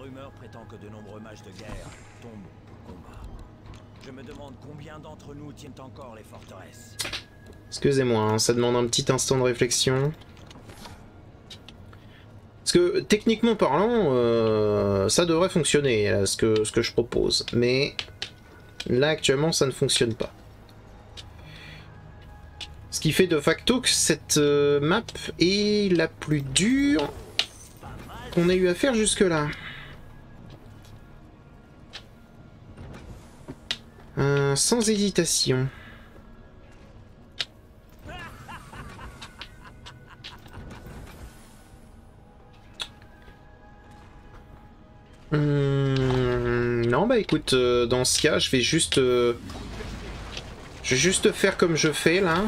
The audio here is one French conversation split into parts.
rumeur prétend que de nombreux mages de guerre tombent au combat. Je me demande combien d'entre nous tiennent encore les forteresses. Excusez-moi, hein, ça demande un petit instant de réflexion. Parce que, techniquement parlant, ça devrait fonctionner, là, ce que je propose. Mais, là, actuellement, ça ne fonctionne pas. Ce qui fait de facto que cette map est la plus dure qu'on ait eu à faire jusque-là. Sans hésitation. Non, bah écoute, dans ce cas, je vais juste faire comme je fais là.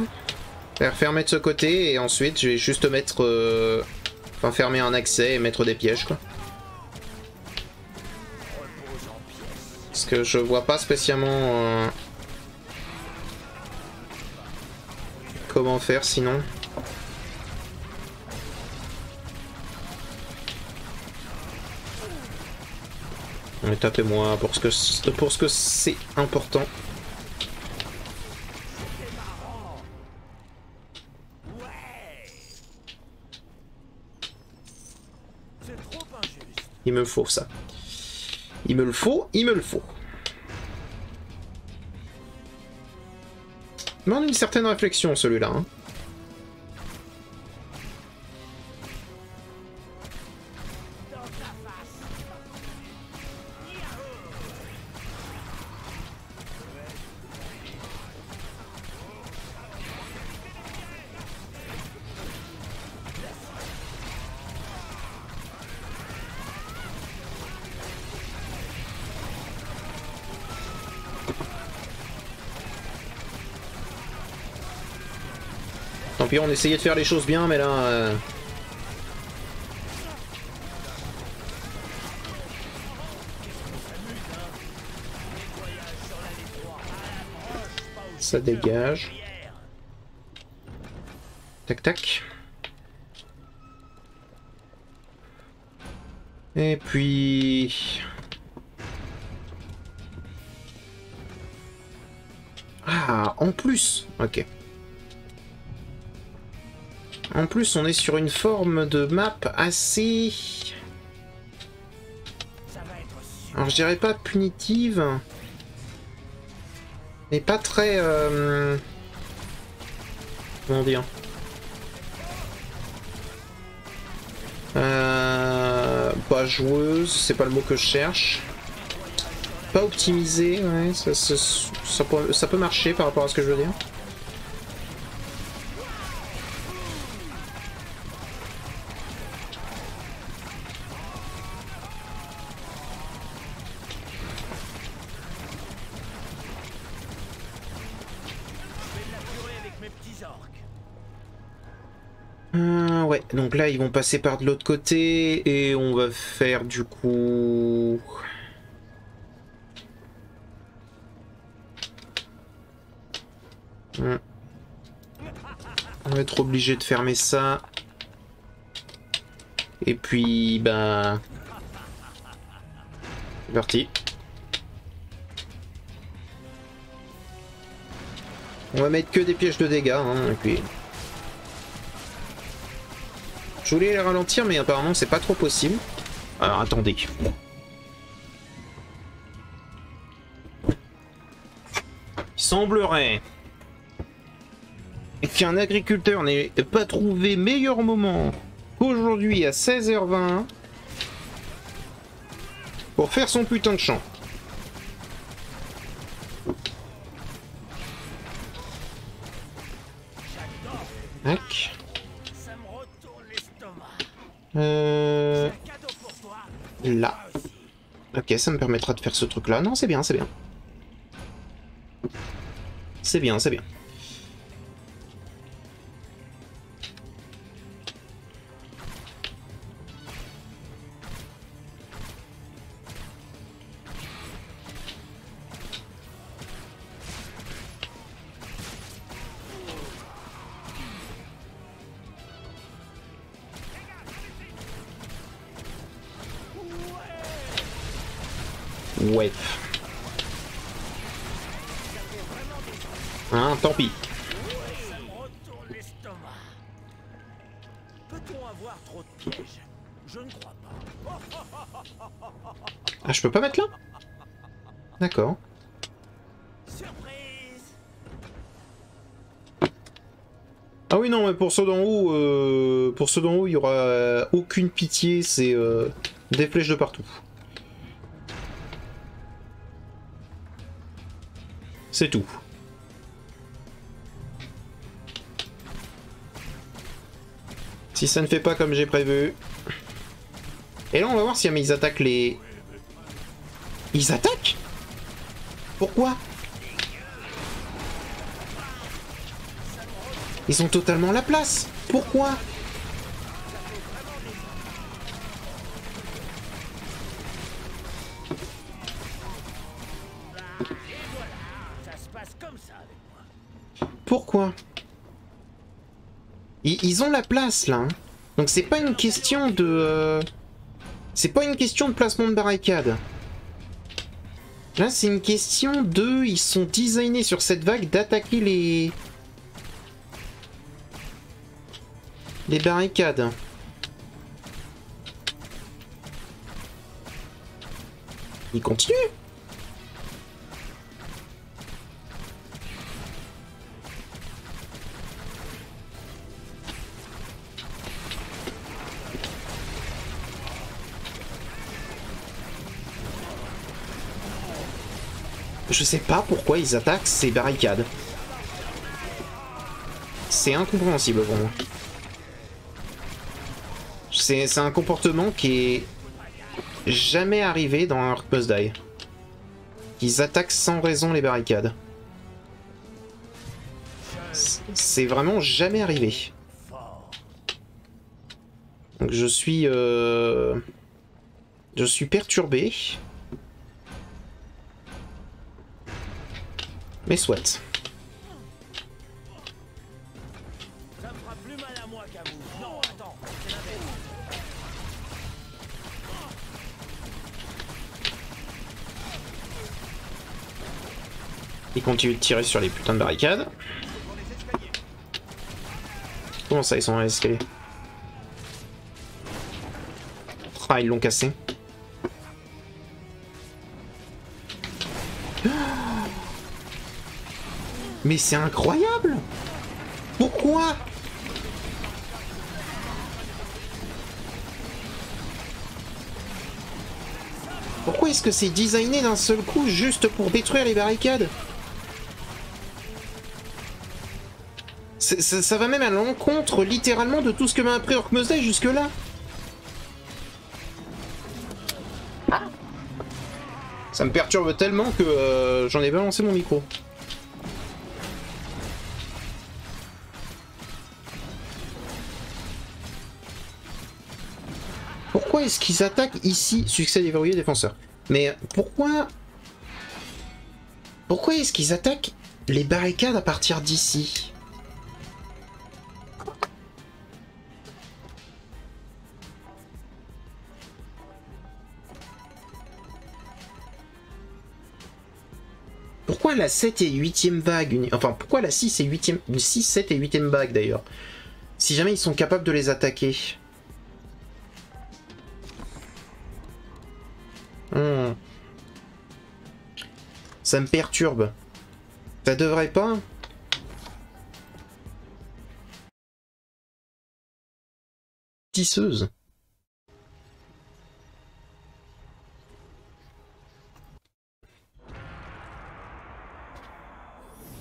Fermer de ce côté et ensuite je vais juste mettre... enfin fermer un accès et mettre des pièges quoi. Parce que je vois pas spécialement comment faire sinon. Mais tapez-moi pour ce que c'est important. Il me le faut ça. Il me le faut, il me le faut. Il demande une certaine réflexion celui-là. Hein. Tant pis, on essayait de faire les choses bien, mais là... Ça dégage. Tac tac. Et puis... Ah, en plus. Ok. En plus, on est sur une forme de map assez... Alors, je dirais pas punitive, mais pas très... Comment dire, pas joueuse, c'est pas le mot que je cherche. Pas optimisée, ouais, ça peut marcher par rapport à ce que je veux dire. Ouais, donc là ils vont passer par de l'autre côté et on va faire du coup... On va être obligé de fermer ça. Et puis, bah... C'est parti. On va mettre que des pièges de dégâts, hein, et puis... Je voulais les ralentir, mais apparemment c'est pas trop possible. Alors attendez. Il semblerait qu'un agriculteur n'ait pas trouvé meilleur moment qu'aujourd'hui à 16h20 pour faire son putain de champ. Tac. Là. Ok, ça me permettra de faire ce truc là. Non, c'est bien, c'est bien. C'est bien, c'est bien. Ouais. Hein, tant pis. Ça me retourne l'estomac. Peut-on avoir trop de pièges? Je ne crois pas. Ah, je peux pas mettre là? D'accord. Surprise! Ah oui, non, mais pour ceux d'en haut, il y aura aucune pitié, c'est des flèches de partout. C'est tout. Si ça ne fait pas comme j'ai prévu. Et là, on va voir si jamais ils attaquent les... Ils attaquent? Pourquoi? Ils ont totalement la place. Pourquoi? Ça se passe comme ça avec moi. Pourquoi? Ils ont la place, là. Hein. Donc c'est pas une question de... C'est pas une question de placement de barricade. Là, c'est une question de... Ils sont designés sur cette vague d'attaquer les barricades. Ils continuent. Je sais pas pourquoi ils attaquent ces barricades. C'est incompréhensible pour moi. C'est un comportement qui est jamais arrivé dans Ark Must Die. Ils attaquent sans raison les barricades. C'est vraiment jamais arrivé. Donc je suis perturbé. Mais soit. Ça me fera plus mal à moi qu'à vous. Non, attends, c'est l'inverse. Ils continuent de tirer sur les putains de barricades. Comment ça, ils sont dans les escaliers? Ah, ils l'ont cassé. Mais c'est incroyable! Pourquoi? Pourquoi est-ce que c'est designé d'un seul coup juste pour détruire les barricades? Ça va même à l'encontre littéralement de tout ce que m'a appris Ark Must Die jusque-là. Ça me perturbe tellement que j'en ai balancé mon micro. Pourquoi est-ce qu'ils attaquent ici? Succès déverrouillé défenseur. Mais pourquoi... Pourquoi est-ce qu'ils attaquent les barricades à partir d'ici? Pourquoi la 7 et 8ème vague? Enfin, pourquoi la 6 et 8ème... 6, 7 et 8ème vague d'ailleurs? Si jamais ils sont capables de les attaquer. Ça me perturbe. Ça devrait pas. Tisseuse.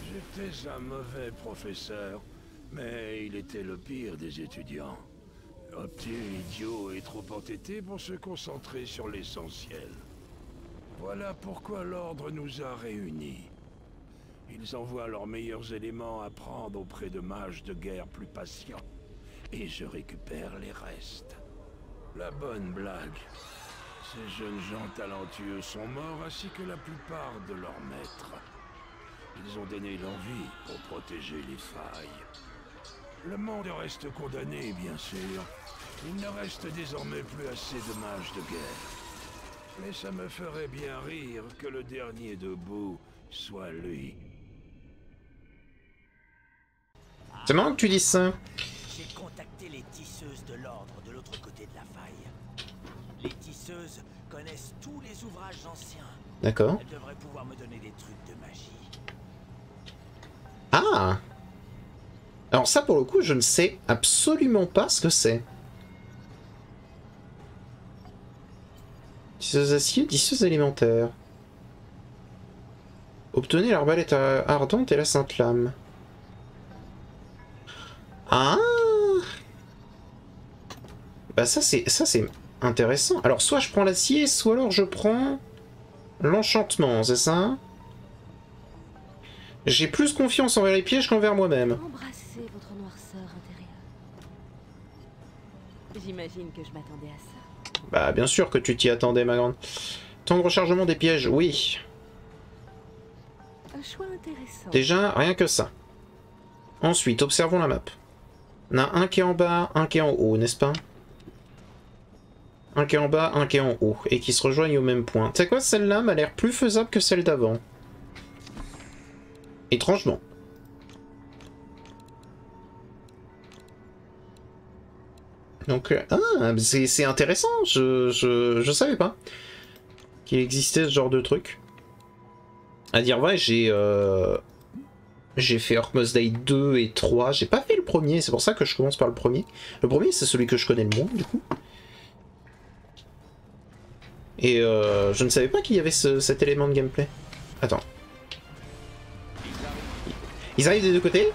J'étais un mauvais professeur, mais il était le pire des étudiants. Obtus, idiot et trop entêté pour se concentrer sur l'essentiel. Voilà pourquoi l'ordre nous a réunis. Ils envoient leurs meilleurs éléments à prendre auprès de mages de guerre plus patients. Et je récupère les restes. La bonne blague. Ces jeunes gens talentueux sont morts ainsi que la plupart de leurs maîtres. Ils ont donné leur vie pour protéger les failles. Le monde reste condamné, bien sûr. Il ne reste désormais plus assez de mages de guerre. Mais ça me ferait bien rire que le dernier debout soit lui. C'est marrant que tu dises ça. J'ai contacté les tisseuses de l'ordre de l'autre côté de la faille. Les tisseuses connaissent tous les ouvrages anciens. D'accord. Elles devraient pouvoir me donner des trucs de magie. Ah! Alors ça, pour le coup, je ne sais absolument pas ce que c'est. Tisseuse acier, tisseuse élémentaire. Obtenez l'arbalète ardente et la sainte lame. Ah! Bah ça c'est intéressant. Alors soit je prends l'acier, soit alors je prends l'enchantement, c'est ça? J'ai plus confiance envers les pièges qu'envers moi-même. Embrassez votre noirceur intérieure. J'imagine que je m'attendais à ça. Bah bien sûr que tu t'y attendais, ma grande. Temps de rechargement des pièges, oui. Un choix intéressant. Déjà, rien que ça. Ensuite, observons la map. On a un qui est en bas, un qui est en haut, n'est-ce pas? Un qui est en bas, un qui est en haut, et qui se rejoignent au même point. Tu sais quoi, celle-là m'a l'air plus faisable que celle d'avant. Étrangement. Donc, ah, c'est intéressant, je savais pas qu'il existait ce genre de truc. À dire vrai, j'ai fait Orcmus Day 2 et 3, j'ai pas fait le premier, c'est pour ça que je commence par le premier. Le premier, c'est celui que je connais le moins, du coup. Et je ne savais pas qu'il y avait cet élément de gameplay. Attends. Ils arrivent des deux côtés?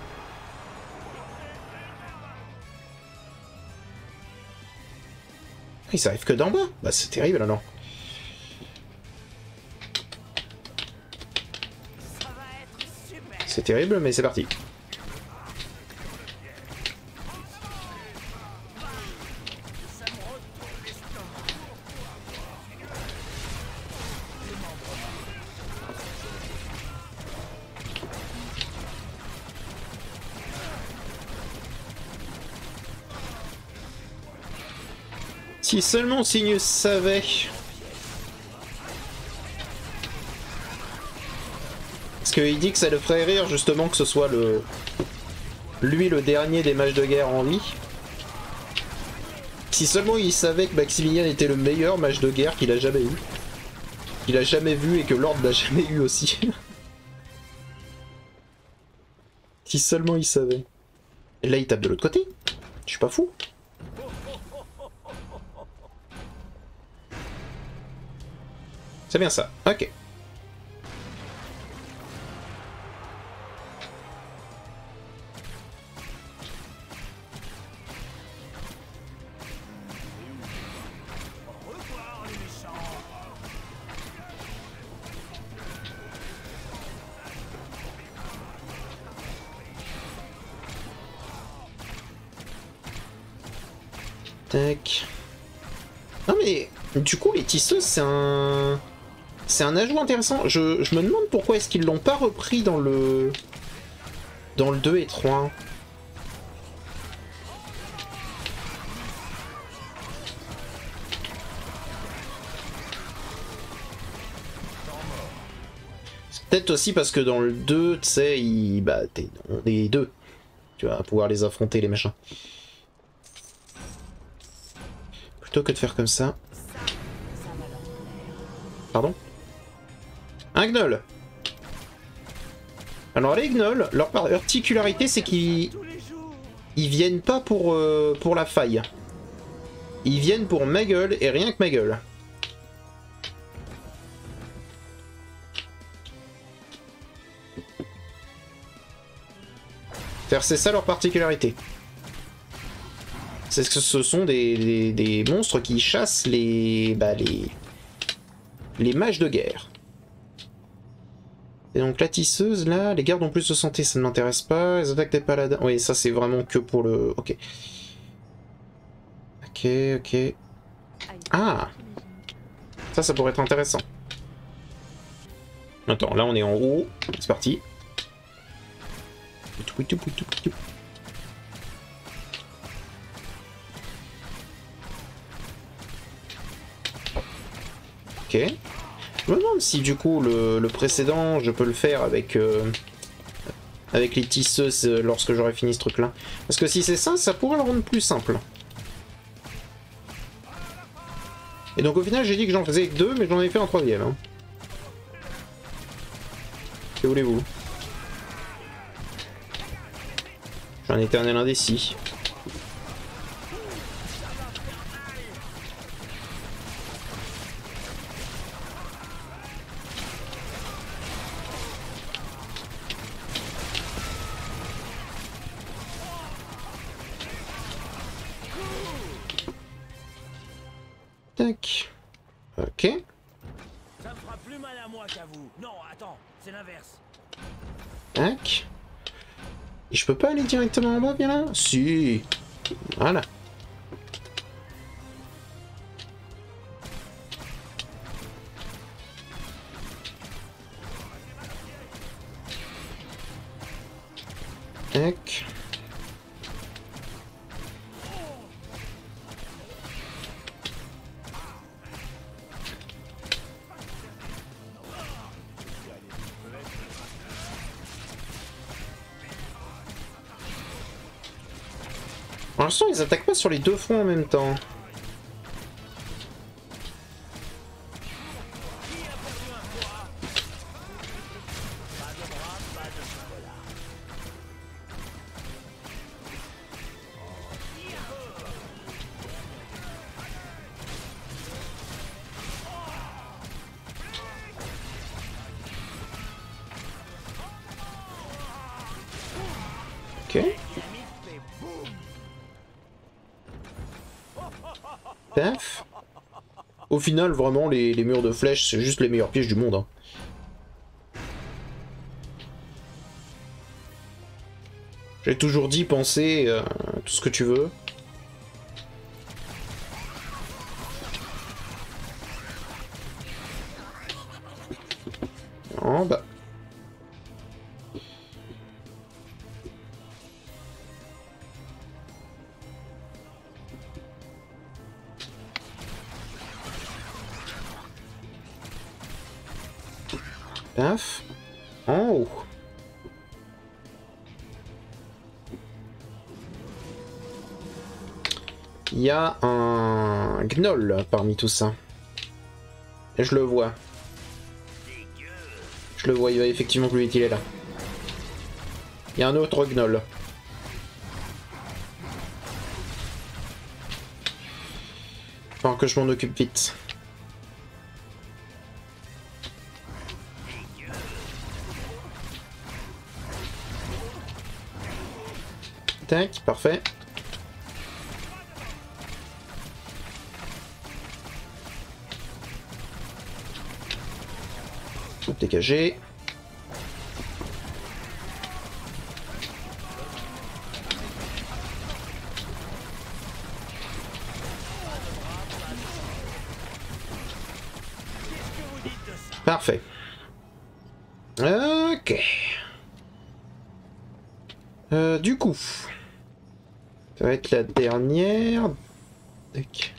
Ils arrivent que d'en bas? Bah c'est terrible alors. C'est terrible, mais c'est parti. Si seulement Signus savait. Parce qu'il dit que ça le ferait rire justement que ce soit lui le dernier des mages de guerre en vie. Si seulement il savait que Maximilien était le meilleur mage de guerre qu'il a jamais eu. Qu'il a jamais vu et que Lord n'a jamais eu aussi. Si seulement il savait. Et là il tape de l'autre côté. Je suis pas fou. C'est bien ça, ok. Tac. Non mais, du coup les tisseuses c'est un... C'est un ajout intéressant. Je me demande pourquoi est-ce qu'ils l'ont pas repris dans le 2 et 3. C'est peut-être aussi parce que dans le 2, tu sais, t'es dans les deux. Tu vas pouvoir les affronter, les machins. Plutôt que de faire comme ça. Pardon? Un gnoll. Alors les gnolls, leur particularité c'est qu'ils viennent pas pour la faille. Ils viennent pour ma gueule et rien que ma gueule. C'est ça leur particularité. C'est que ce sont des monstres qui chassent les mages de guerre. Et donc la tisseuse là, les gardes ont plus de santé, ça ne m'intéresse pas. Les attaques des paladins, oui ça c'est vraiment que pour le... Ok. Ok. Ah, ça pourrait être intéressant. Attends, là on est en haut, c'est parti. Ok. Je me demande si du coup le précédent, je peux le faire avec, avec les tisseuses lorsque j'aurai fini ce truc-là. Parce que si c'est ça, ça pourrait le rendre plus simple. Et donc au final, j'ai dit que j'en faisais que 2, mais j'en ai fait un 3e. Hein. Que voulez-vous? Je suis un éternel indécis. Tac. Ok. Ça me fera plus mal à moi qu'à vous. Non, attends, c'est l'inverse. Tac. Et je peux pas aller directement en bas, bien là? Si. Voilà. Tac. Pour l'instant, ils attaquent pas sur les deux fronts en même temps. Ok. Paf. Au final, vraiment, les murs de flèches, c'est juste les meilleurs pièges du monde. Hein. J'ai toujours dit, penser, tout ce que tu veux. En bas. Paf. En haut. Il y a un gnoll parmi tout ça. Et je le vois. Je le vois, il va effectivement plus vite, il est là. Il y a un autre gnoll. Faut que je m'en occupe vite. Tac, parfait. Dégagé. Parfait. Ok. Du coup, ça va être la dernière. Tac.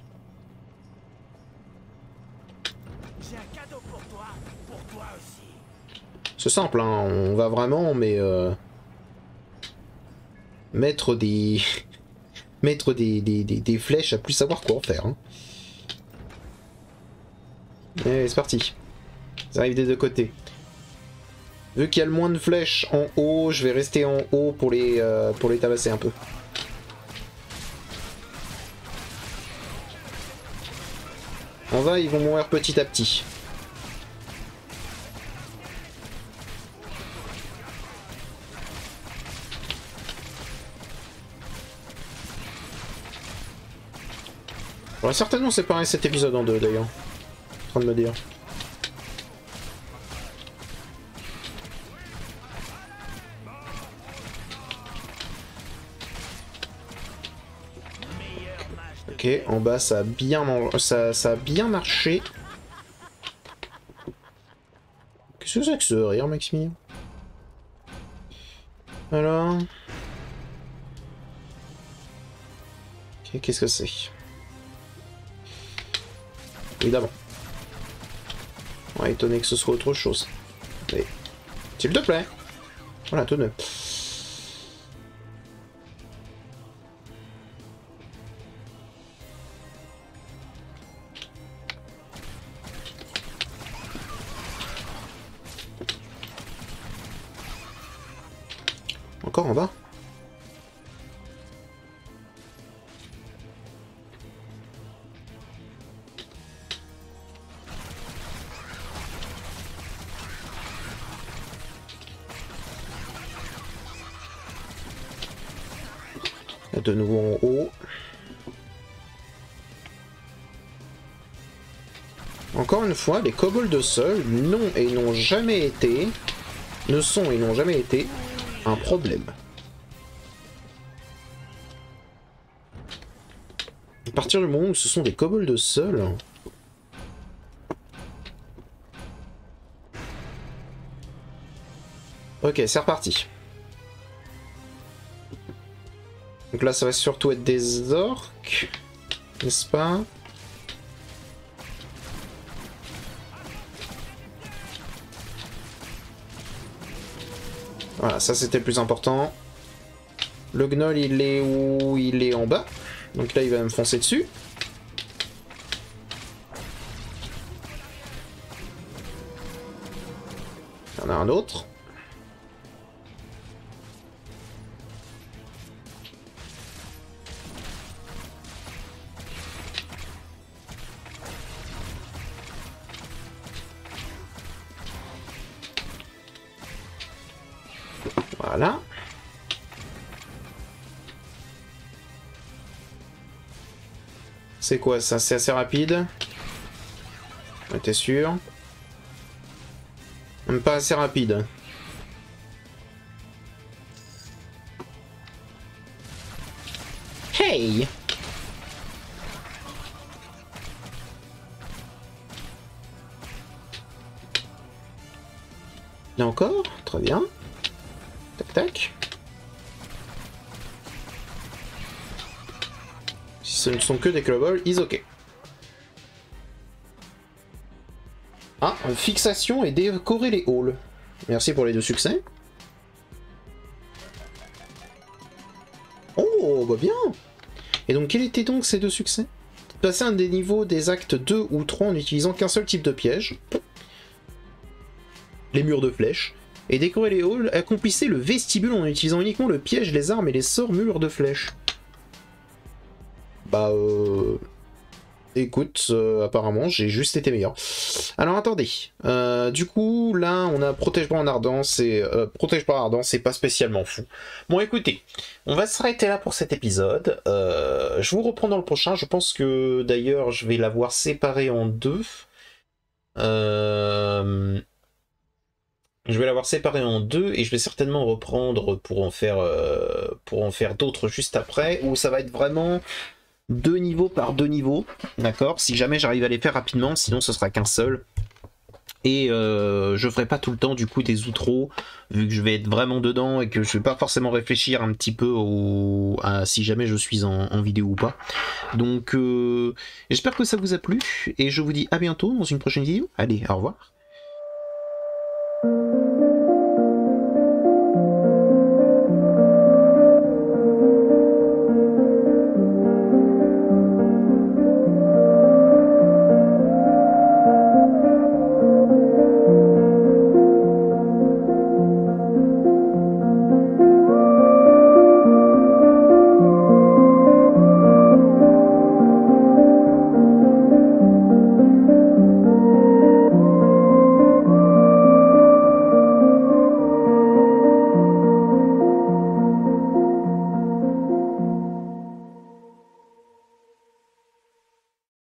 J'ai un cadeau pour toi aussi. C'est simple, hein, on va vraiment, mais mettre des mettre des flèches à plus savoir quoi en faire. Hein. Allez, c'est parti. Ça arrive des deux côtés. Vu qu'il y a le moins de flèches en haut, je vais rester en haut pour les tabasser un peu. En bas, ils vont mourir petit à petit. J'aurais certainement séparé cet épisode en deux d'ailleurs. En train de me dire. Ok, en bas ça a bien, ça a bien marché. Qu'est-ce que c'est que ce rire, Maximilien? Alors... Ok, qu'est-ce que c'est? Évidemment. Ouais, étonné que ce soit autre chose. Allez. S'il te plaît. Voilà, tonneau. Encore en bas. De nouveau en haut. Encore une fois, les kobolds seuls n'ont et n'ont jamais été, ne sont et n'ont jamais été un problème. À partir du moment où ce sont des kobolds seuls... Ok, c'est reparti. Donc là, ça va surtout être des orques, n'est-ce pas? Voilà, ça c'était le plus important. Le gnoll, il est où? Il est en bas. Donc là, il va me foncer dessus. Il y en a un autre. Voilà. C'est quoi ça? C'est assez rapide. Ouais, t'es sûr? Même pas assez rapide. Hey! Là encore? Très bien. Tac tac. Si ce ne sont que des kobolds, is ok. Ah, fixation et décorer les halls. Merci pour les 2 succès. Oh, bah bien. Et donc, quels étaient donc ces 2 succès? Passer un des niveaux des actes 2 ou 3 en n'utilisant qu'un seul type de piège. Les murs de flèches. Et décorer les halls, accomplissez le vestibule en utilisant uniquement le piège, les armes et les sorts murs de flèches. Bah écoute, apparemment j'ai juste été meilleur. Alors attendez, du coup là on a protège pas en ardence et protège pas ardent, c'est pas spécialement fou. Bon écoutez, on va s'arrêter là pour cet épisode. Je vous reprends dans le prochain, je pense que d'ailleurs je vais l'avoir séparé en 2. Je vais l'avoir séparé en 2 et je vais certainement reprendre pour en faire d'autres juste après, où ça va être vraiment 2 niveaux par 2 niveaux, d'accord? Si jamais j'arrive à les faire rapidement, sinon ce sera qu'un seul. Et je ferai pas tout le temps du coup des outros, vu que je vais être vraiment dedans et que je vais pas forcément réfléchir un petit peu à si jamais je suis en vidéo ou pas. Donc j'espère que ça vous a plu et je vous dis à bientôt dans une prochaine vidéo. Allez, au revoir.